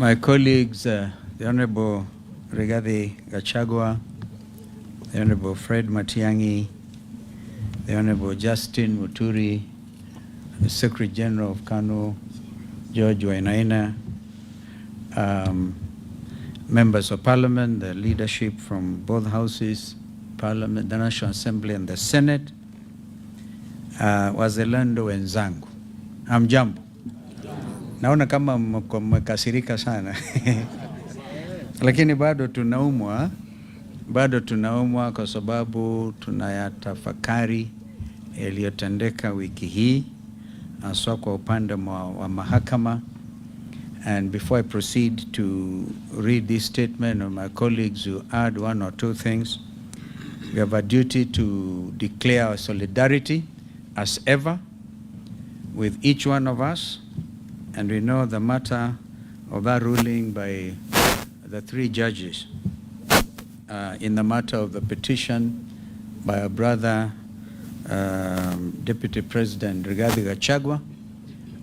My colleagues, the Honorable Rigathi Gachagua, the Honorable Fred Matiang'i, the Honorable Justin Muturi, the Secretary General of KANU, George Wainaina, members of Parliament, the leadership from both houses, Parliament, the National Assembly and the Senate, wazalendo wenzangu, hamjambo. Naona kama mmekasirika sana lakini bado tunaumwa kwa sababu tunayatafakari yaliyotendeka wiki hii hasa kwa upande wa mahakama. And before I proceed to read this statement of my colleagues who add one or two things, we have a duty to declare our solidarity as ever with each one of us. And we know the matter of that ruling by the three judges in the matter of the petition by our brother, Deputy President Rigathi Gachagua,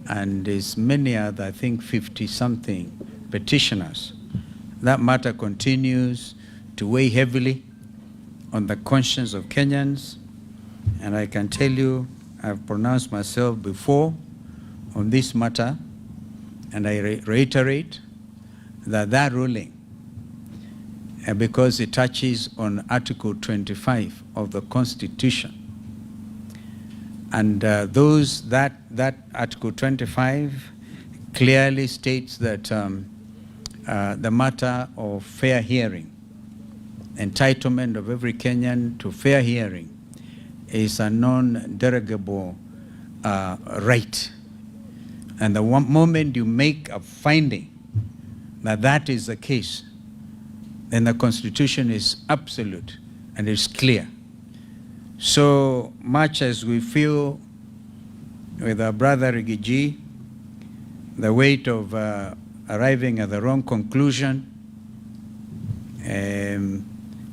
and there's many other, I think 50-something petitioners. That matter continues to weigh heavily on the conscience of Kenyans, and I can tell you, I've pronounced myself before on this matter, and I reiterate that ruling, because it touches on Article 25 of the Constitution, and that Article 25 clearly states that the matter of fair hearing, entitlement of every Kenyan to fair hearing, is a non-derogable right. And the one moment you make a finding that that is the case, then the Constitution is absolute and it's clear. So much as we feel with our brother Rigiji, the weight of arriving at the wrong conclusion,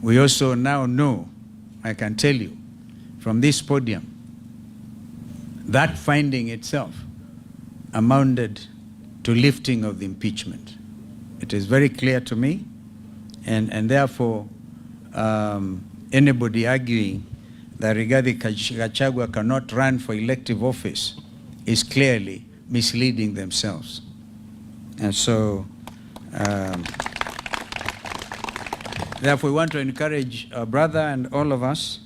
we also now know, I can tell you, from this podium, that finding itself amounted to lifting of the impeachment. It is very clear to me, and therefore anybody arguing that Rigathi Gachagua cannot run for elective office is clearly misleading themselves. And so therefore we want to encourage our brother and all of us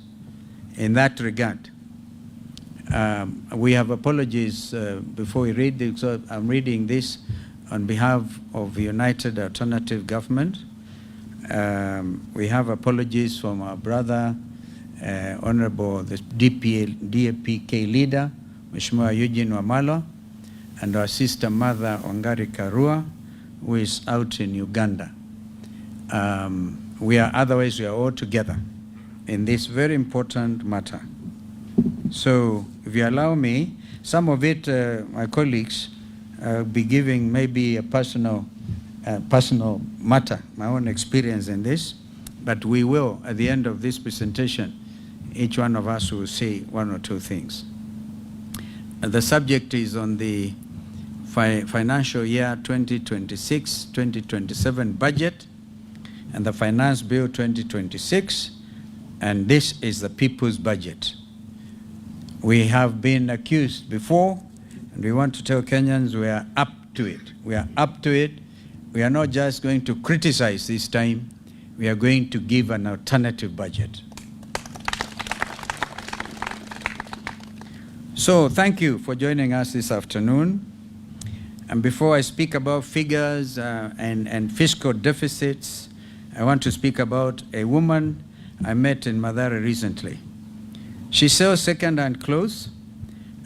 in that regard. We have apologies before we read this. So I'm reading this on behalf of the United Alternative Government. We have apologies from our brother, Honorable the DAPK leader, Mheshimiwa Eugene Wamalwa, and our sister mother, Ongari Karua, who is out in Uganda. Otherwise we are all together in this very important matter. So if you allow me, some of it, my colleagues, be giving maybe a personal matter, my own experience in this, but we will, at the end of this presentation, each one of us will say one or two things. The subject is on the financial year 2026-2027 budget and the Finance Bill 2026, and this is the people's budget. We have been accused before, and we want to tell Kenyans we are up to it. We are up to it. We are not just going to criticize this time. We are going to give an alternative budget. So thank you for joining us this afternoon. And before I speak about figures and fiscal deficits, I want to speak about a woman I met in Mathare recently. She sells second-hand clothes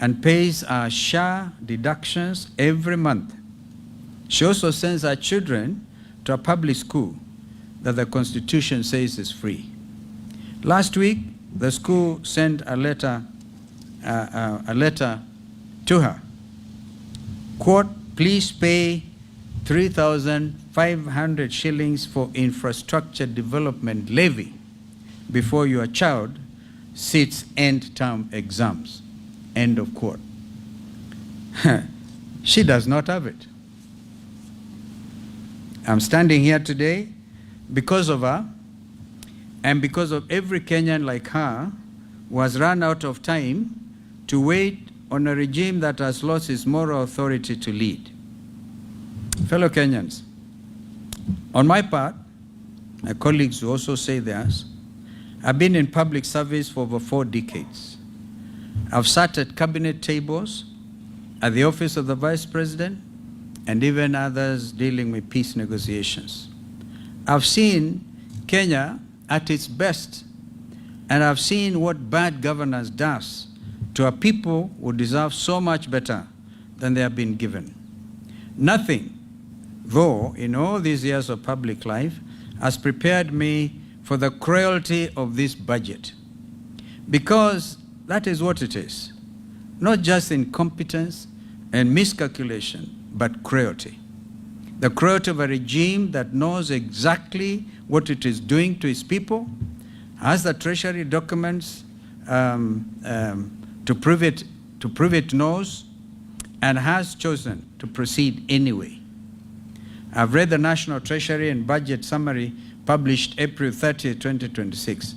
and pays her SHA deductions every month. She also sends her children to a public school that the Constitution says is free. Last week, the school sent a letter to her. Quote, please pay 3,500 shillings for infrastructure development levy before your child sits end-term exams. End of quote. She does not have it. I'm standing here today because of her, and because of every Kenyan like her who has run out of time to wait on a regime that has lost its moral authority to lead. Fellow Kenyans, on my part, my colleagues who also say theirs, I've been in public service for over 4 decades. I've sat at cabinet tables, at the office of the Vice President, and even others dealing with peace negotiations. I've seen Kenya at its best, and I've seen what bad governance does to a people who deserve so much better than they have been given. Nothing, though, in all these years of public life, has prepared me for the cruelty of this budget. Because that is what it is. Not just incompetence and miscalculation, but cruelty. The cruelty of a regime that knows exactly what it is doing to its people, has the treasury documents to prove it knows, and has chosen to proceed anyway. I've read the National Treasury and Budget Summary published April 30, 2026.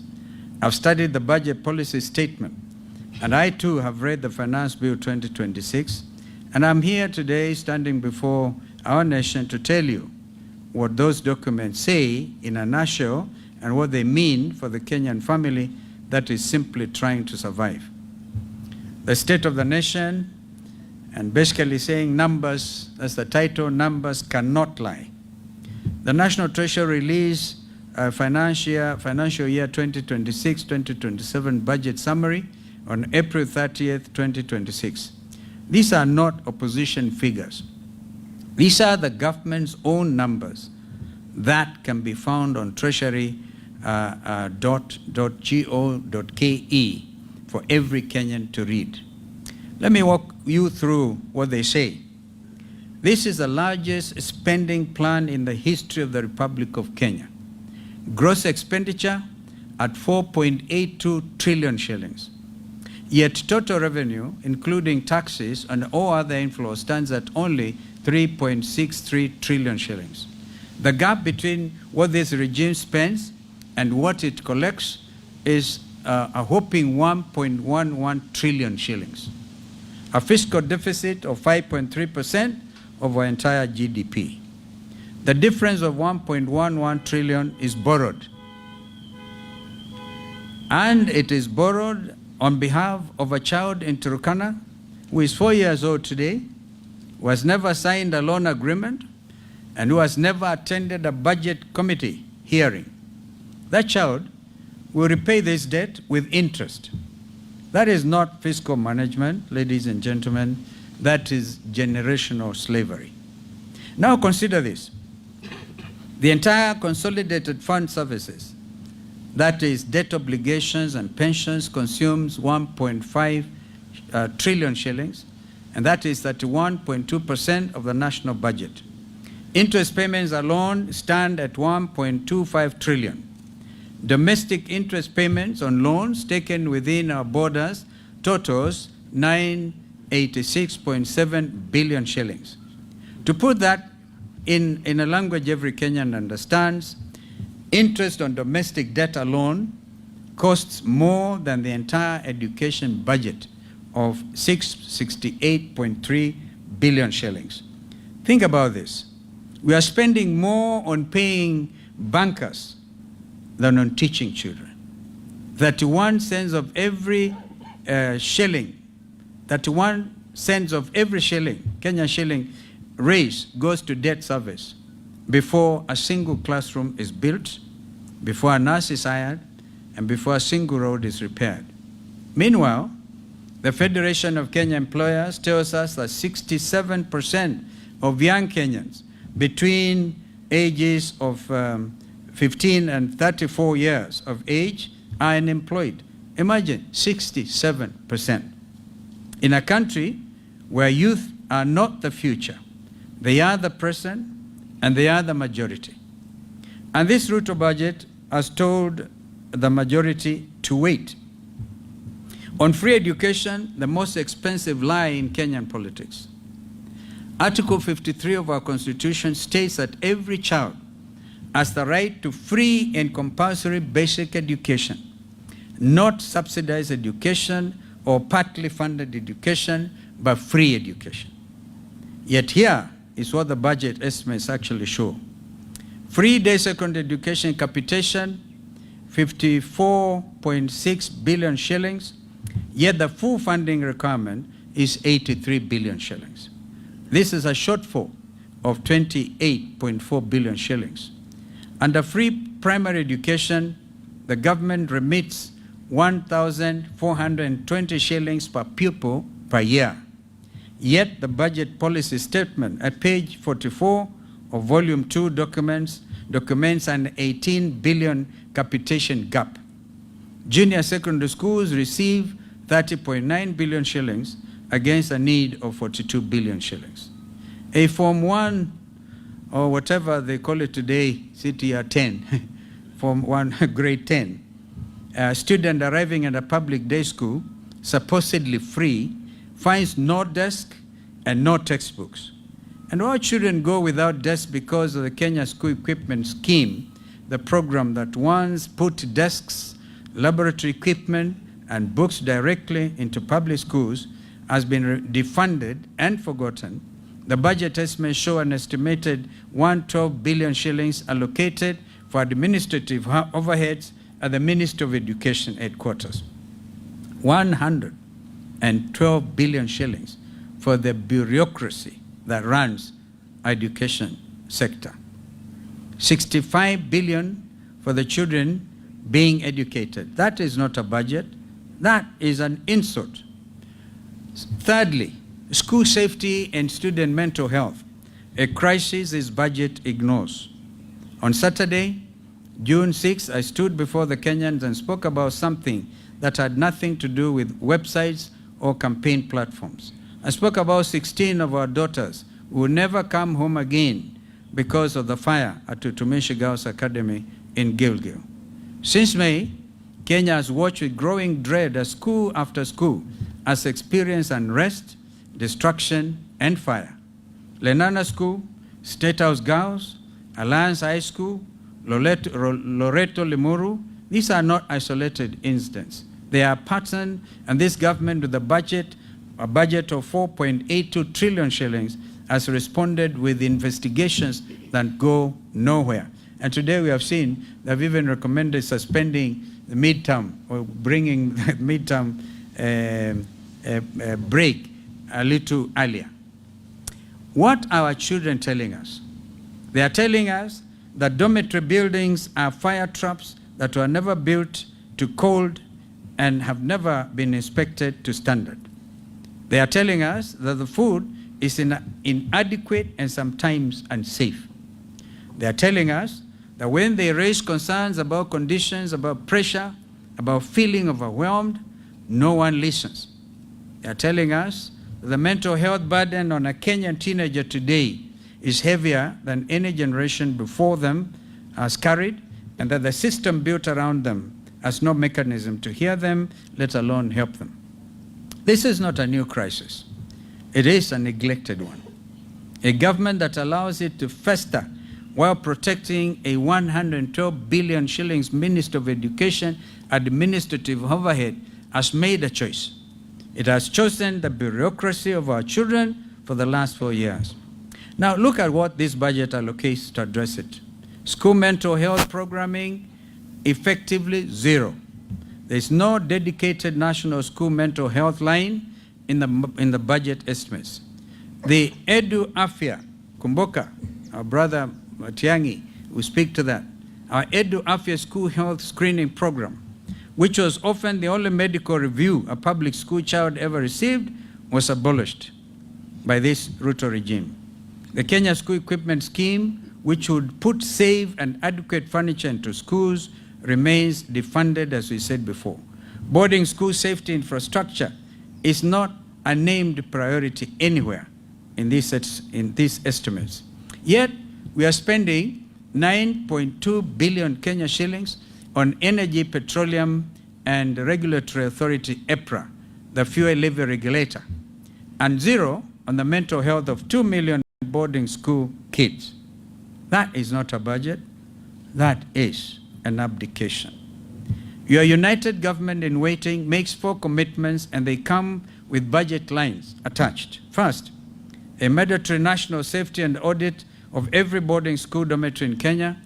I've studied the Budget Policy Statement, and I too have read the Finance Bill 2026, and I'm here today standing before our nation to tell you what those documents say in a nutshell and what they mean for the Kenyan family that is simply trying to survive. The state of the nation, and basically saying numbers, that's the title, numbers cannot lie. The National Treasury released financial year 2026-2027 budget summary on April 30th, 2026. These are not opposition figures. These are the government's own numbers that can be found on treasury.go.ke for every Kenyan to read. Let me walk you through what they say. This is the largest spending plan in the history of the Republic of Kenya. Gross expenditure at 4.82 trillion shillings. Yet total revenue, including taxes and all other inflows, stands at only 3.63 trillion shillings. The gap between what this regime spends and what it collects is a whopping 1.11 trillion shillings. A fiscal deficit of 5.3% of our entire GDP. The difference of 1.11 trillion is borrowed. And it is borrowed on behalf of a child in Turkana who is 4 years old today, who has never signed a loan agreement, and who has never attended a budget committee hearing. That child will repay this debt with interest. That is not fiscal management, ladies and gentlemen. That is generational slavery. Now consider this. The entire consolidated fund services, that is debt obligations and pensions, consumes 1.5 trillion shillings, and that is 31.2% of the national budget. Interest payments alone stand at 1.25 trillion. Domestic interest payments on loans taken within our borders totals 986.7 billion shillings. To put that in a language every Kenyan understands, interest on domestic debt alone costs more than the entire education budget of 668.3 billion shillings. Think about this. We are spending more on paying bankers than on teaching children. 31 cents of every shilling, 31 cents of every shilling, Kenyan shilling, raised goes to debt service before a single classroom is built, before a nurse is hired, and before a single road is repaired. Meanwhile, the Federation of Kenya Employers tells us that 67% of young Kenyans between ages of 15 and 34 years of age are unemployed. Imagine, 67%. In a country where youth are not the future, they are the present and they are the majority. And this Ruto budget has told the majority to wait. On free education, the most expensive lie in Kenyan politics. Article 53 of our Constitution states that every child has the right to free and compulsory basic education, not subsidized education or partly funded education, but free education. Yet here is what the budget estimates actually show. Free day secondary education capitation, 54.6 billion shillings, yet the full funding requirement is 83 billion shillings. This is a shortfall of 28.4 billion shillings. Under free primary education, the government remits 1,420 shillings per pupil per year. Yet the budget policy statement at page 44 of volume 2 documents an 18 billion capitation gap. Junior secondary schools receive 30.9 billion shillings against a need of 42 billion shillings. A Form 1, or whatever they call it today, CTR 10, Form 1, grade 10, a student arriving at a public day school, supposedly free, finds no desk and no textbooks. And all children go without desks because of the Kenya School Equipment Scheme, the program that once put desks, laboratory equipment, and books directly into public schools has been defunded and forgotten. The budget estimates show an estimated 112 billion shillings allocated for administrative overheads at the Ministry of Education headquarters. 112 billion shillings for the bureaucracy that runs education sector. 65 billion for the children being educated. That is not a budget. That is an insult. Thirdly, school safety and student mental health, a crisis this budget ignores. On Saturday, June 6, I stood before the Kenyans and spoke about something that had nothing to do with websites or campaign platforms. I spoke about 16 of our daughters who will never come home again because of the fire at Utumishi Girls Academy in Gilgil. Since May, Kenya has watched with growing dread as school after school has experienced unrest, destruction, and fire. Lenana School, State House Girls, Alliance High School, Loreto Limuru, these are not isolated incidents. They are patterned, and this government with a budget of 4.82 trillion shillings has responded with investigations that go nowhere. And today we have seen they've even recommended suspending the midterm or bringing the midterm break a little earlier. What are our children telling us? They are telling us that dormitory buildings are fire traps that were never built to code and have never been inspected to standard. They are telling us that the food is inadequate and sometimes unsafe. They are telling us that when they raise concerns about conditions, about pressure, about feeling overwhelmed, no one listens. They are telling us that the mental health burden on a Kenyan teenager today is heavier than any generation before them has carried, and that the system built around them has no mechanism to hear them, let alone help them. This is not a new crisis. It is a neglected one. A government that allows it to fester while protecting a 112 billion shillings Minister of Education administrative overhead has made a choice. It has chosen the bureaucracy of our children for the last 4 years. Now look at what this budget allocates to address it. School mental health programming, effectively zero. There is no dedicated national school mental health line in the budget estimates. The Edu Afya, Kumboka, our brother Matiang'i will speak to that. Our Edu Afya school health screening program, which was often the only medical review a public school child ever received, was abolished by this Ruto regime. The Kenya School Equipment Scheme, which would put safe and adequate furniture into schools, remains defunded, as we said before. Boarding school safety infrastructure is not a named priority anywhere in these estimates. Yet, we are spending 9.2 billion Kenya shillings on Energy, Petroleum and Regulatory Authority, EPRA, the fuel levy regulator, and zero on the mental health of 2 million boarding school kids. That is not a budget. That is an abdication. Your united government in waiting makes 4 commitments, and they come with budget lines attached. First, a mandatory national safety and audit of every boarding school dormitory in Kenya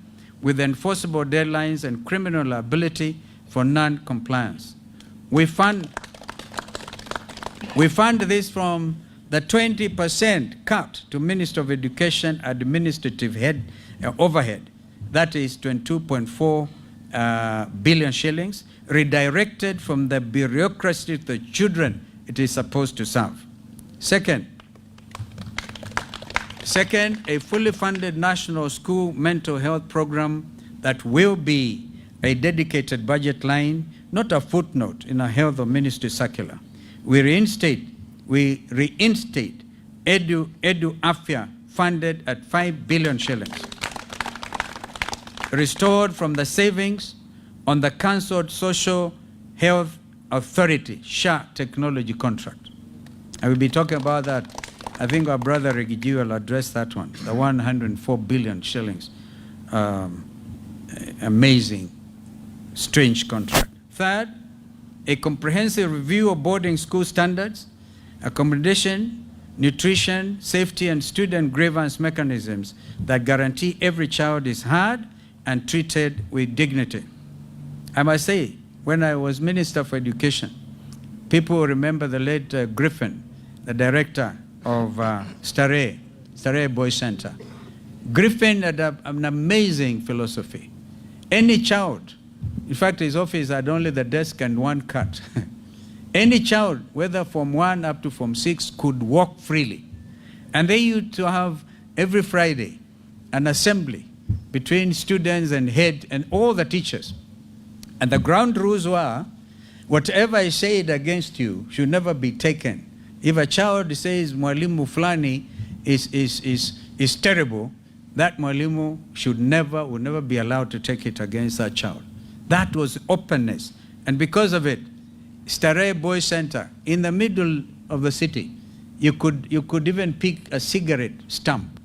with enforceable deadlines and criminal liability for non-compliance. We fund this from the 20% cut to Minister of Education administrative overhead. That is 22.4 billion shillings, redirected from the bureaucracy to the children it is supposed to serve. Second, a fully funded national school mental health program that will be a dedicated budget line, not a footnote in a health or ministry circular. We reinstate Edu Afya funded at 5 billion shillings, restored from the savings on the cancelled Social Health Authority, SHA technology contract. I will be talking about that. I think our brother Reggie will address that one, the 104 billion shillings. Amazing, strange contract. Third, a comprehensive review of boarding school standards, accommodation, nutrition, safety, and student grievance mechanisms that guarantee every child is heard and treated with dignity. I must say, when I was Minister for Education, people remember the late Griffin, the director of Starehe Boys Center. Griffin had an amazing philosophy. Any child, in fact, his office had only the desk and one cut. Any child, whether from 1 up to from 6, could walk freely. And they used to have every Friday an assembly between students and head and all the teachers. And the ground rules were, whatever is said against you should never be taken. If a child says mwalimu fulani is terrible, that mwalimu will never be allowed to take it against that child. That was openness. And because of it, Starehe Boys Center, in the middle of the city, you could even pick a cigarette stump.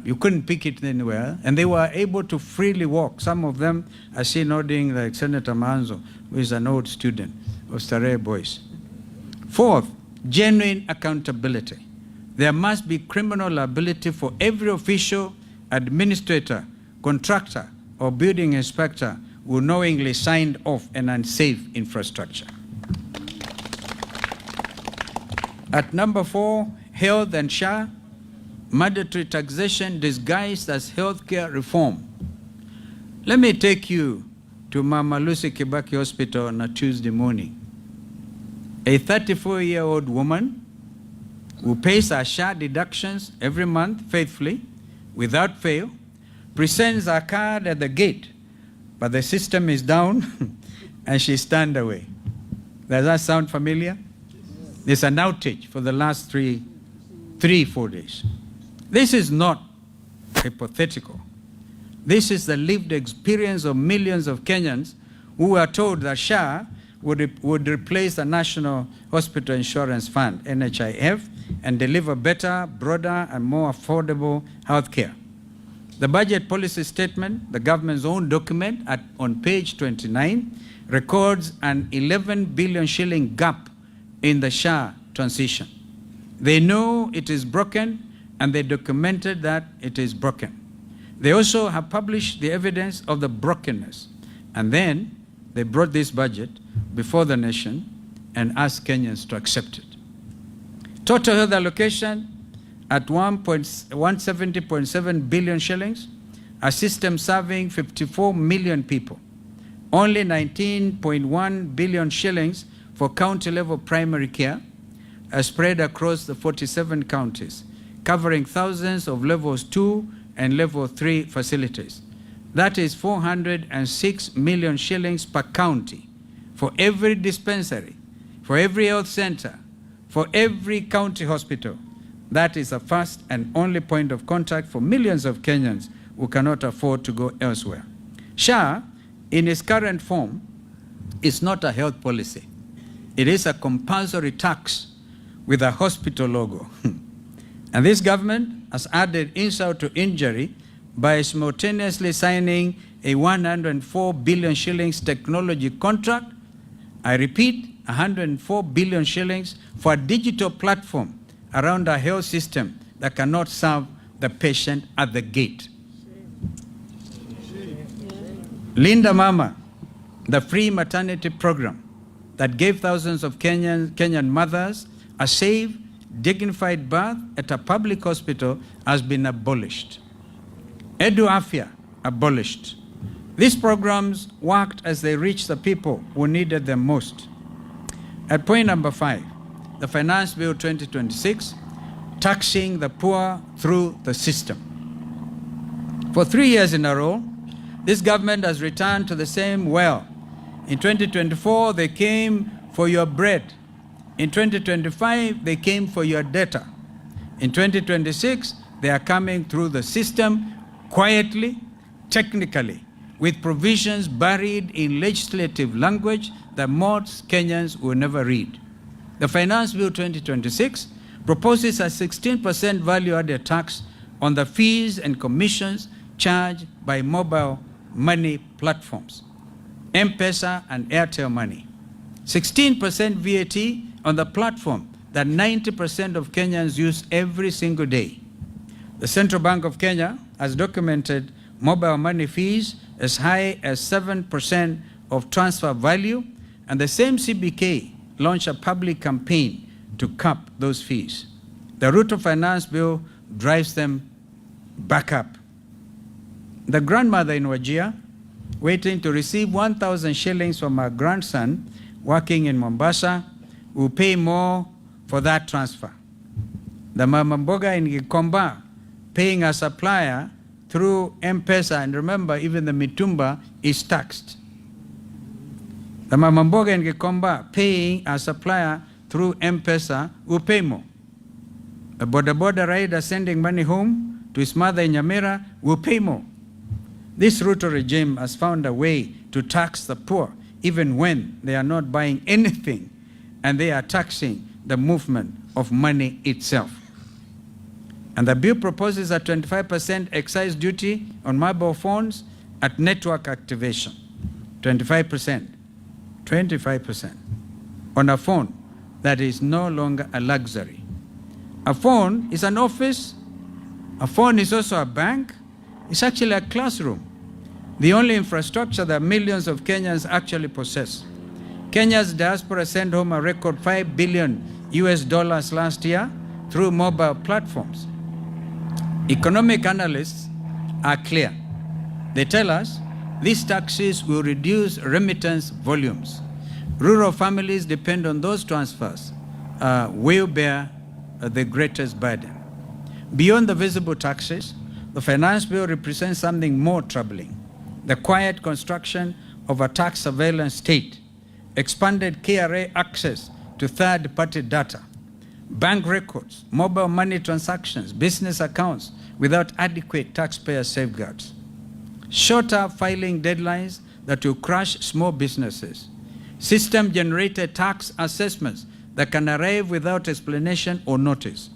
You couldn't pick it anywhere, and they were able to freely walk. Some of them I see nodding, like Senator Manzo, who is an old student of Starehe Boys. Fourth, genuine accountability. There must be criminal liability for every official, administrator, contractor, or building inspector who knowingly signed off an unsafe infrastructure. At number 4, health and SHA, mandatory taxation disguised as healthcare reform. Let me take you to Mama Lucy Kibaki Hospital on a Tuesday morning. A 34-year-old woman who pays her SHA deductions every month faithfully, without fail, presents her card at the gate, but the system is down and she's turned away. Does that sound familiar? There's an outage for the last 4 days. This is not hypothetical. This is the lived experience of millions of Kenyans who are told that SHA would replace the National Hospital Insurance Fund, NHIF, and deliver better, broader, and more affordable health care. The budget policy statement, the government's own document on page 29, records an 11 billion shilling gap in the SHA transition. They know it is broken, and they documented that it is broken. They also have published the evidence of the brokenness. And then they brought this budget before the nation and asked Kenyans to accept it. Total health allocation at 170.7 billion shillings, a system serving 54 million people. Only 19.1 billion shillings for county-level primary care, spread across the 47 counties, covering thousands of levels 2 and level 3 facilities. That is 406 million shillings per county for every dispensary, for every health center, for every county hospital. That is the first and only point of contact for millions of Kenyans who cannot afford to go elsewhere. SHA, in its current form, is not a health policy. It is a compulsory tax with a hospital logo. And this government has added insult to injury by simultaneously signing a 104 billion shillings technology contract. I repeat, 104 billion shillings for a digital platform around our health system that cannot serve the patient at the gate. Linda Mama, the free maternity program that gave thousands of Kenyan mothers a safe, dignified birth at a public hospital, has been abolished. Edu Afya, abolished. These programs worked as they reached the people who needed them most. At point number 5, the Finance Bill 2026, taxing the poor through the system. For 3 years in a row, this government has returned to the same well. In 2024, they came for your bread. In 2025, they came for your data. In 2026, they are coming through the system quietly, technically, with provisions buried in legislative language that most Kenyans will never read. The Finance Bill 2026 proposes a 16% value-added tax on the fees and commissions charged by mobile money platforms, M-Pesa and Airtel Money. 16% VAT on the platform that 90% of Kenyans use every single day. The Central Bank of Kenya has documented mobile money fees as high as 7% of transfer value, and the same CBK launched a public campaign to cap those fees. The Ruto Finance Bill drives them back up. The grandmother in Wajir, waiting to receive 1,000 shillings from her grandson working in Mombasa, will pay more for that transfer. The Mama Mboga in Gikomba, paying a supplier through M-Pesa, and remember, even the mitumba is taxed. The Mama Mboga in Gikomba, paying a supplier through M-Pesa, will pay more. The boda rider sending money home to his mother in Nyamira will pay more. This Ruto regime has found a way to tax the poor, even when they are not buying anything, and they are taxing the movement of money itself. And the bill proposes a 25% excise duty on mobile phones at network activation. 25%. 25% on a phone that is no longer a luxury. A phone is an office. A phone is also a bank. It's actually a classroom. The only infrastructure that millions of Kenyans actually possess. Kenya's diaspora sent home a record $5 billion last year through mobile platforms. Economic analysts are clear. They tell us these taxes will reduce remittance volumes. Rural families depend on those transfers, will bear the greatest burden. Beyond the visible taxes, the Finance Bill represents something more troubling: the quiet construction of a tax surveillance state, expanded KRA access to third-party data, bank records, mobile money transactions, business accounts without adequate taxpayer safeguards, shorter filing deadlines that will crush small businesses, system-generated tax assessments that can arrive without explanation or notice,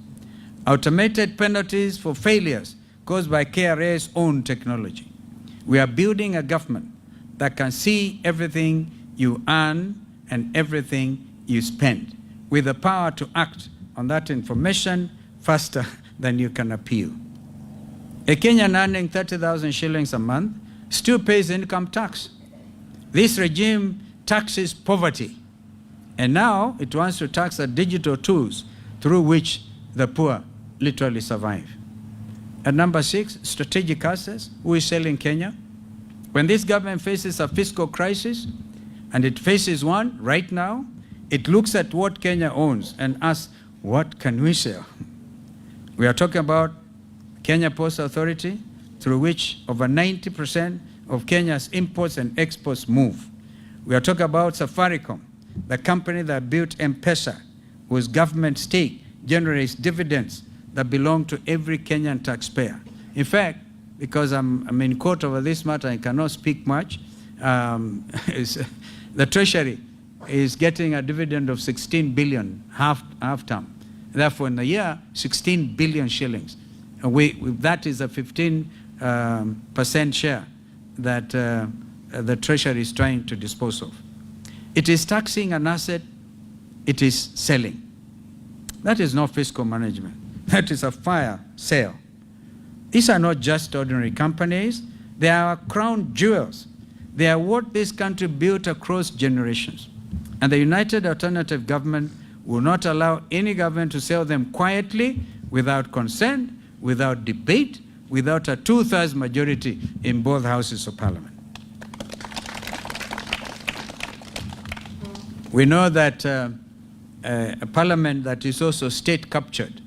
automated penalties for failures caused by KRA's own technology. We are building a government that can see everything you earn and everything you spend, with the power to act on that information faster than you can appeal. A Kenyan earning 30,000 shillings a month still pays income tax. This regime taxes poverty, and now it wants to tax the digital tools through which the poor literally survive. At number 6, strategic assets. Who is selling Kenya? When this government faces a fiscal crisis, and it faces one right now, it looks at what Kenya owns and asks, what can we sell? We are talking about Kenya Post Authority, through which over 90% of Kenya's imports and exports move. We are talking about Safaricom, the company that built M-Pesa, whose government stake generates dividends that belong to every Kenyan taxpayer. In fact, because I'm in court over this matter and cannot speak much, the Treasury is getting a dividend of 16 billion half term Therefore, in a year, 16 billion shillings. That is a 15% share that the Treasury is trying to dispose of. It is taxing an asset, it is selling. That is not fiscal management. That is a fire sale. These are not just ordinary companies. They are crown jewels. They are what this country built across generations. And the United Alternative Government will not allow any government to sell them quietly, without consent, without debate, without a 2/3 majority in both houses of parliament. We know that a parliament that is also state captured,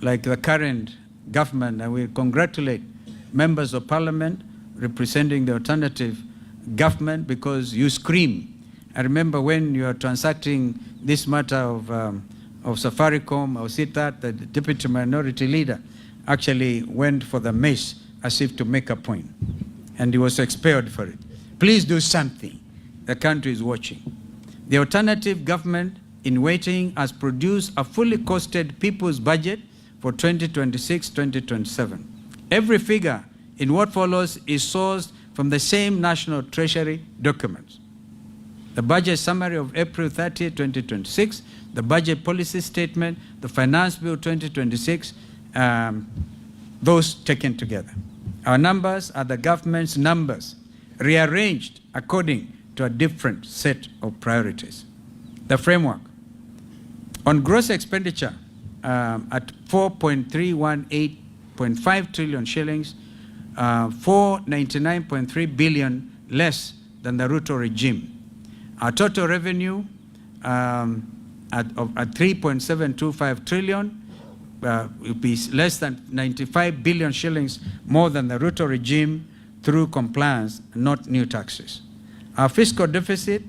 like the current government, and we congratulate members of parliament representing the alternative government, because you scream. I remember when you are transacting this matter of Safaricom, or Sitat, the deputy minority leader actually went for the mace as if to make a point, and he was expelled for it. Please do something. The country is watching. The alternative government in waiting has produced a fully costed people's budget for 2026-2027. Every figure in what follows is sourced from the same National Treasury documents. The budget summary of April 30, 2026, the budget policy statement, the Finance Bill 2026, those taken together. Our numbers are the government's numbers, rearranged according to a different set of priorities. The framework. On gross expenditure at 4.318.5 trillion shillings, 499.3 billion less than the Ruto regime. Our total revenue at 3.725 trillion will be less than 95 billion shillings more than the Ruto regime through compliance, not new taxes. Our fiscal deficit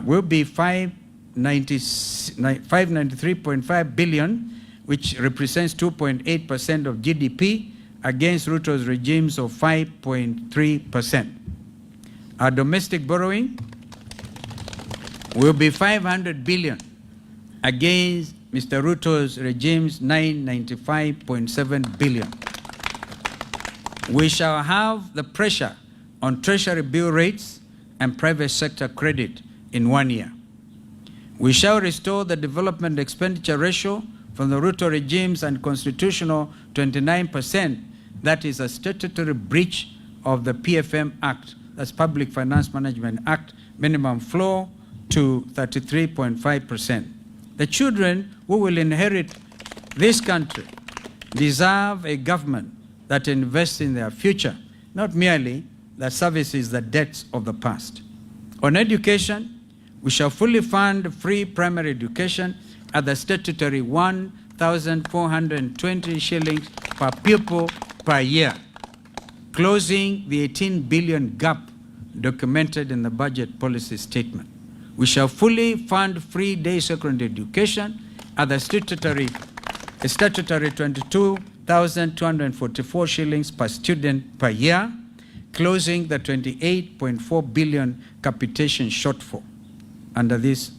will be 593.5 billion, which represents 2.8% of GDP against Ruto's regimes of 5.3%. Our domestic borrowing will be 500 billion against Mr. Ruto's regime's 995.7 billion. We shall have the pressure on Treasury bill rates and private sector credit in 1 year. We shall restore the development expenditure ratio from the Ruto regime's unconstitutional 29%. That is a statutory breach of the PFM Act, that's Public Finance Management Act, minimum floor, to 33.5%. The children who will inherit this country deserve a government that invests in their future, not merely that services the debts of the past. On education, we shall fully fund free primary education at the statutory 1,420 shillings per pupil per year, closing the 18 billion gap documented in the budget policy statement. We shall fully fund free day secondary education at the statutory 22,244 shillings per student per year, closing the 28.4 billion capitation shortfall under this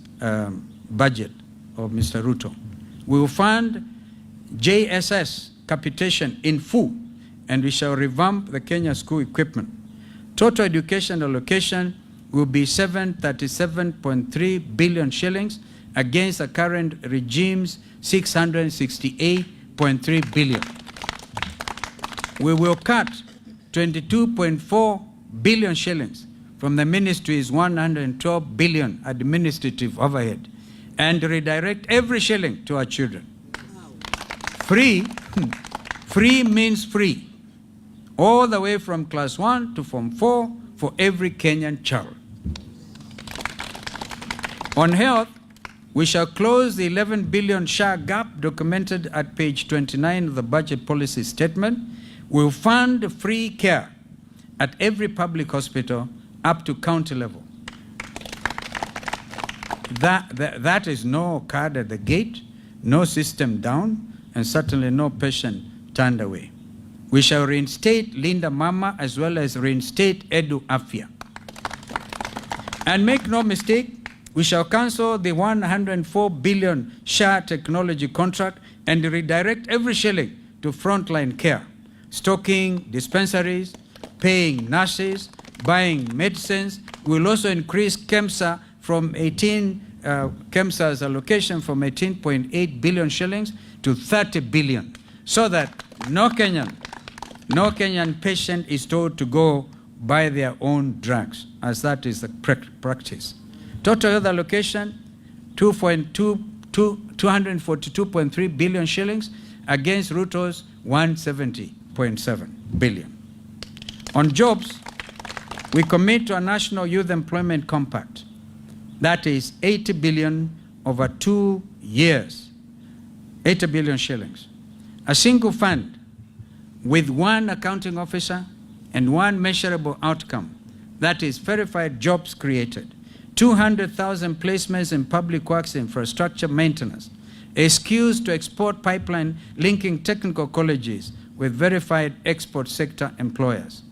budget of Mr. Ruto. We will fund JSS capitation in full, and we shall revamp the Kenya school equipment. Total education allocation will be 737.3 billion shillings against the current regime's 668.3 billion. We will cut 22.4 billion shillings from the ministry's 112 billion administrative overhead and redirect every shilling to our children. Free means free, all the way from class 1 to form 4 for every Kenyan child. On health, we shall close the 11 billion SHA gap documented at page 29 of the budget policy statement. We'll fund free care at every public hospital up to county level. That is no card at the gate, no system down, and certainly no patient turned away. We shall reinstate Linda Mama as well as reinstate Edu Afya. And make no mistake, We shall cancel the 104 billion SHA technology contract and redirect every shilling to frontline care, stocking dispensaries, paying nurses, buying medicines. We will also increase KEMSA from KEMSA's allocation from 18.8 billion shillings to 30 billion, so that no Kenyan patient is told to go buy their own drugs, as that is the practice. Total health allocation, 242.3 billion shillings against Ruto's 170.7 billion. On jobs, we commit to a national youth employment compact. That is 80 billion over 2 years, 80 billion shillings. A single fund with one accounting officer and one measurable outcome, that is verified jobs created. 200,000 placements in public works infrastructure maintenance, a skills to export pipeline linking technical colleges with verified export sector employers.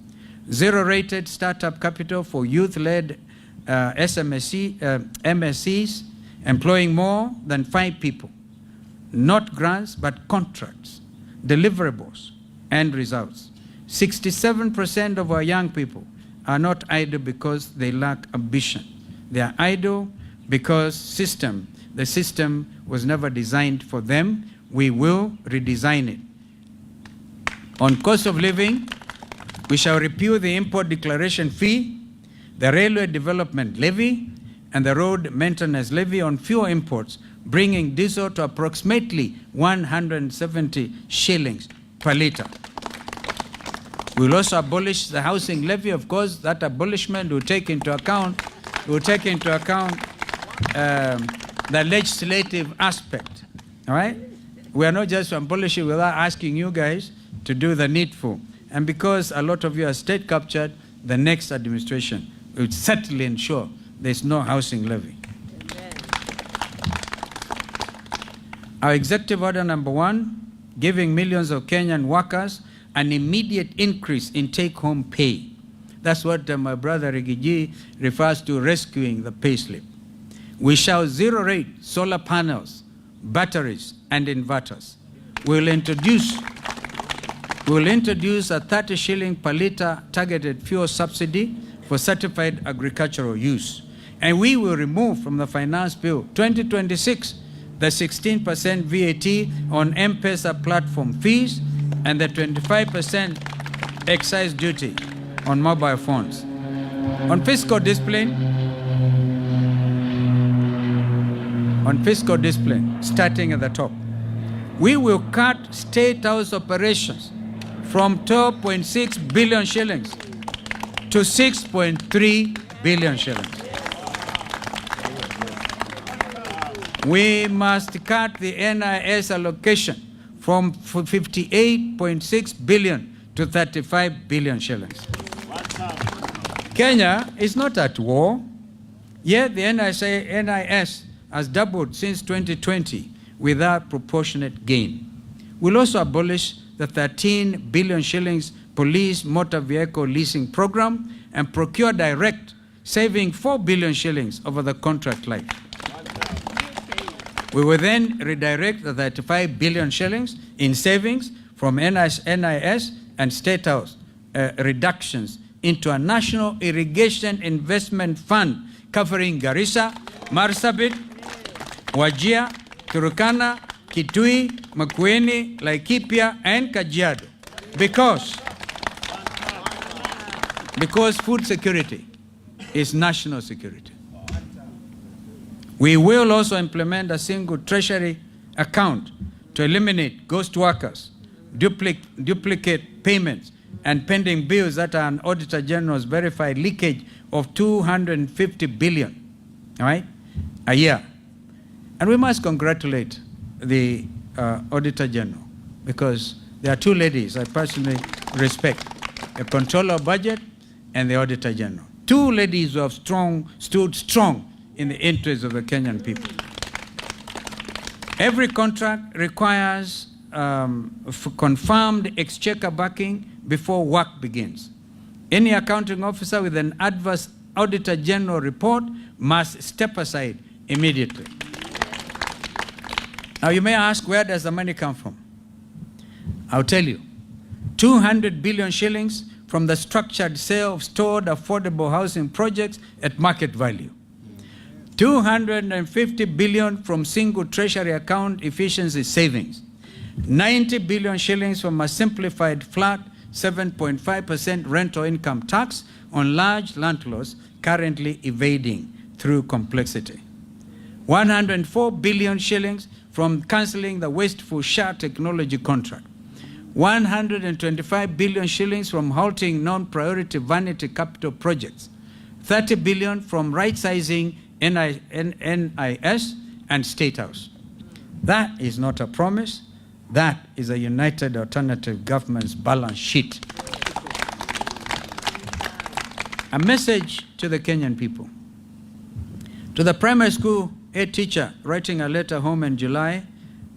Zero-rated startup capital for youth-led MSCs, employing more than 5 people. Not grants, but contracts, deliverables, and results. 67% of our young people are not idle because they lack ambition. They are idle because the system was never designed for them. We will redesign it. On cost of living, we shall repeal the import declaration fee, the railway development levy, and the road maintenance levy on fuel imports, bringing diesel to approximately 170 shillings per litre. We will also abolish the housing levy. Of course, that abolishment will take into account the legislative aspect. All right? We are not just abolishing without asking you guys to do the needful. And because a lot of you are state captured, the next administration will certainly ensure there's no housing levy. Amen. Our executive order number 1, giving millions of Kenyan workers an immediate increase in take-home pay. That's what my brother Rigiji refers to rescuing the payslip. We shall zero-rate solar panels, batteries, and inverters. We'll introduce a 30 shilling per litre targeted fuel subsidy for certified agricultural use. And we will remove from the Finance Bill 2026 the 16% VAT on M-Pesa platform fees and the 25% excise duty on mobile phones. On fiscal discipline, starting at the top, we will cut State House operations from 12.6 billion shillings to 6.3 billion shillings. We must cut the NIS allocation from 58.6 billion to 35 billion shillings. Kenya is not at war, yet the NIS has doubled since 2020 without proportionate gain. We'll also abolish the 13 billion shillings police motor vehicle leasing program and procure direct, saving 4 billion shillings over the contract life. We will then redirect the 35 billion shillings in savings from NIS and State House reductions into a national irrigation investment fund covering Garissa, Marsabit, Wajir, Turkana, Kitui, Makueni, Laikipia, and Kajiado. Because food security is national security. We will also implement a single treasury account to eliminate ghost workers, duplicate payments, and pending bills that are an Auditor General's verified leakage of 250 billion, all right, a year. And we must congratulate the Auditor General, because there are 2 ladies I personally respect, the Controller of Budget and the Auditor General. 2 ladies who have stood strong in the interests of the Kenyan people. Every contract requires confirmed exchequer backing before work begins. Any accounting officer with an adverse Auditor General report must step aside immediately. Now you may ask, where does the money come from? I'll tell you. 200 billion shillings from the structured sale of stored affordable housing projects at market value. 250 billion from single treasury account efficiency savings. 90 billion shillings from a simplified flat 7.5% rental income tax on large landlords currently evading through complexity. 104 billion shillings from cancelling the wasteful SHA technology contract. 125 billion shillings from halting non-priority vanity capital projects. 30 billion from right-sizing NIS and State House. That is not a promise. That is a United Alternative Government's balance sheet. A message to the Kenyan people. To the primary school head teacher writing a letter home in July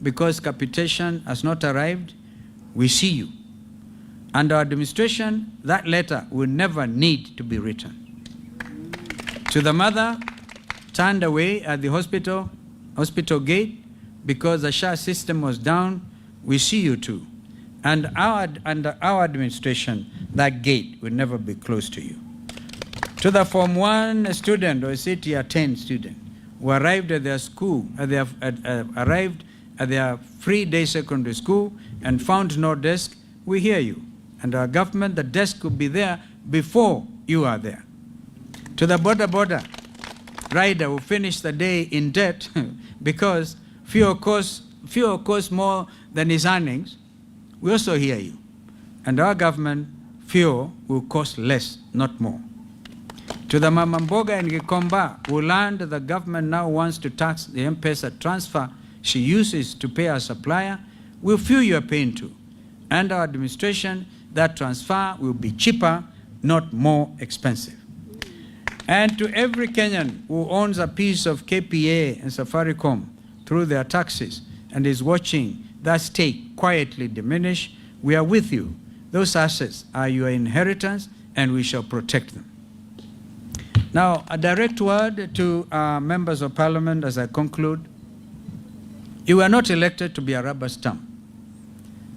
because capitation has not arrived, we see you. Under our administration, that letter will never need to be written. To the mother turned away at the hospital gate because the SHA system was down, we see you too. And under our administration, that gate will never be closed to you. To the Form 1 student or CTR 10 student who arrived at their school, arrived at their free day secondary school and found no desk, we hear you. And our government, the desk will be there before you are there. To the border rider who finished the day in debt because fuel costs more than his earnings, we also hear you. And our government, fuel will cost less, not more. To the Mama Mboga and Gikomba who learned the government now wants to tax the M-Pesa transfer she uses to pay her supplier, we'll feel your pain too. Under our administration, that transfer will be cheaper, not more expensive. And to every Kenyan who owns a piece of KPA and Safaricom through their taxes and is watching that stake quietly diminish, we are with you. Those assets are your inheritance and we shall protect them. Now, a direct word to members of parliament as I conclude. You were not elected to be a rubber stamp.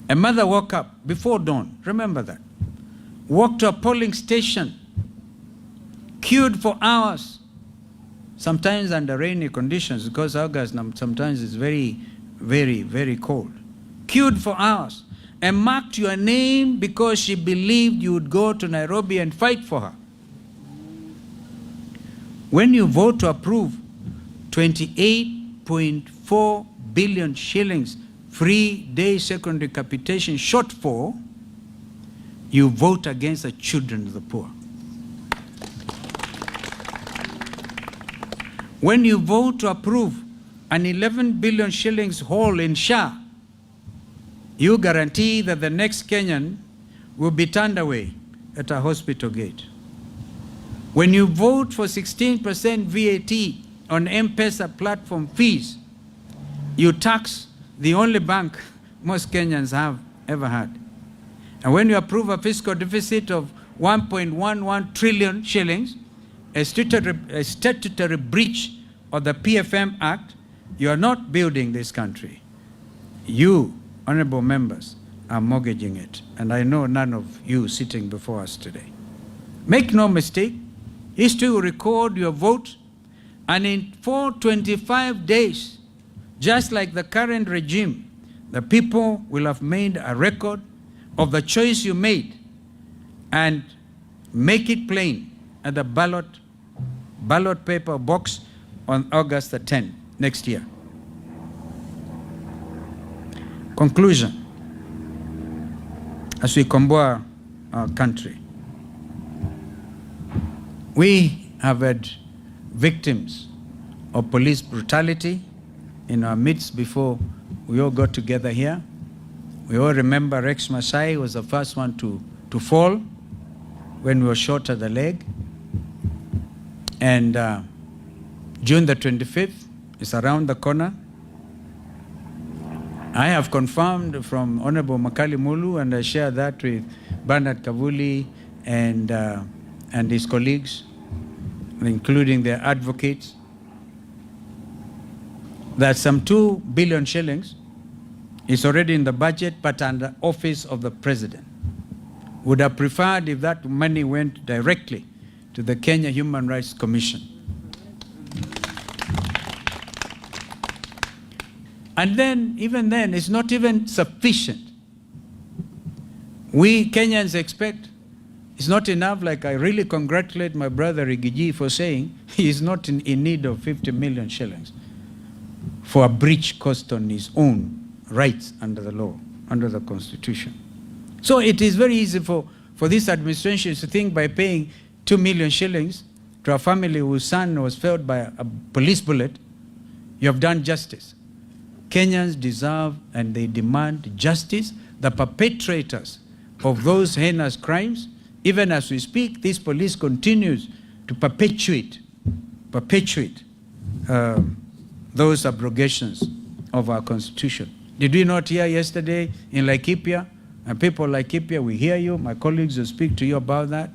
A mother woke up before dawn, remember that, walked to a polling station, queued for hours, sometimes under rainy conditions because August sometimes is very, very, very cold. Queued for hours and marked your name because she believed you would go to Nairobi and fight for her. When you vote to approve 28.4 billion shillings free day secondary capitation shortfall, you vote against the children of the poor. When you vote to approve an 11 billion shillings hole in SHA, you guarantee that the next Kenyan will be turned away at a hospital gate. When you vote for 16% VAT on M-Pesa platform fees, you tax the only bank most Kenyans have ever had. And when you approve a fiscal deficit of 1.11 trillion shillings, a statutory breach of the PFM Act, you are not building this country. You, honorable members, are mortgaging it. And I know none of you sitting before us today. Make no mistake, history will record your vote, and in 425 days, just like the current regime, the people will have made a record of the choice you made and make it plain at the ballot paper box on August the 10th next year. Conclusion. As we comboa our country, we have had victims of police brutality in our midst before we all got together here. We all remember Rex Masai was the first one to fall when we were shot at the leg. And June the 25th is around the corner. I have confirmed from Honorable Makali Mulu, and I share that with Bernard Kavuli and his colleagues, including their advocates, that some 2 billion shillings is already in the budget, but under office of the president. Would have preferred if that money went directly to the Kenya Human Rights Commission. And then, even then, it's not even sufficient. We Kenyans expect it's not enough. Like, I really congratulate my brother Rigiji for saying he is not in need of 50 million shillings for a breach cost on his own rights under the law, under the Constitution. So it is very easy for this administration to think by paying 2 million shillings to a family whose son was felled by a police bullet, you have done justice. Kenyans deserve and they demand justice. The perpetrators of those heinous crimes, even as we speak, this police continues to perpetuate those abrogations of our Constitution. Did we not hear yesterday in Laikipia, and people like Laikipia, we hear you, my colleagues will speak to you about that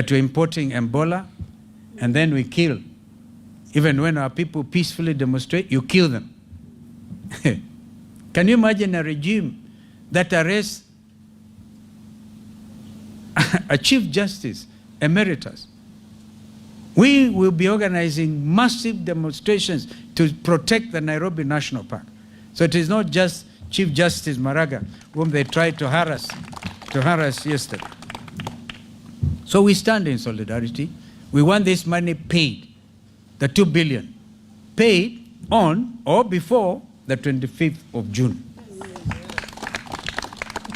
we're importing Ebola, and then we kill. Even when our people peacefully demonstrate, you kill them. Can you imagine a regime that arrests a Chief Justice Emeritus? We will be organizing massive demonstrations to protect the Nairobi National Park. So it is not just Chief Justice Maraga, whom they tried to harass yesterday. So we stand in solidarity. We want this money paid, the 2 billion, paid on or before the 25th of June.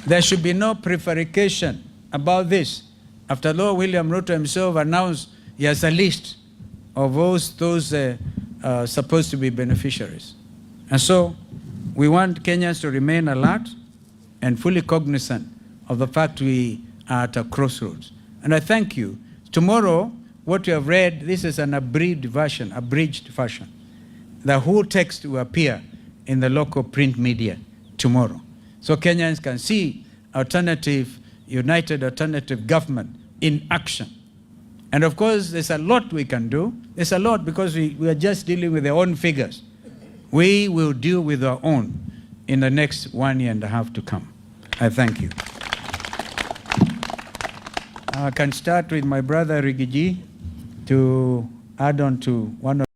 There should be no prevarication about this. After all, William Ruto himself announced he has a list of those supposed to be beneficiaries. And so we want Kenyans to remain alert and fully cognizant of the fact we are at a crossroads. And I thank you. Tomorrow, what you have read, this is an abridged version. The whole text will appear in the local print media tomorrow. So Kenyans can see united alternative government in action. And of course, there's a lot we can do. There's a lot because we are just dealing with their own figures. We will deal with our own in the next 1.5 years to come. I thank you. I can start with my brother Rigiji to add on to one of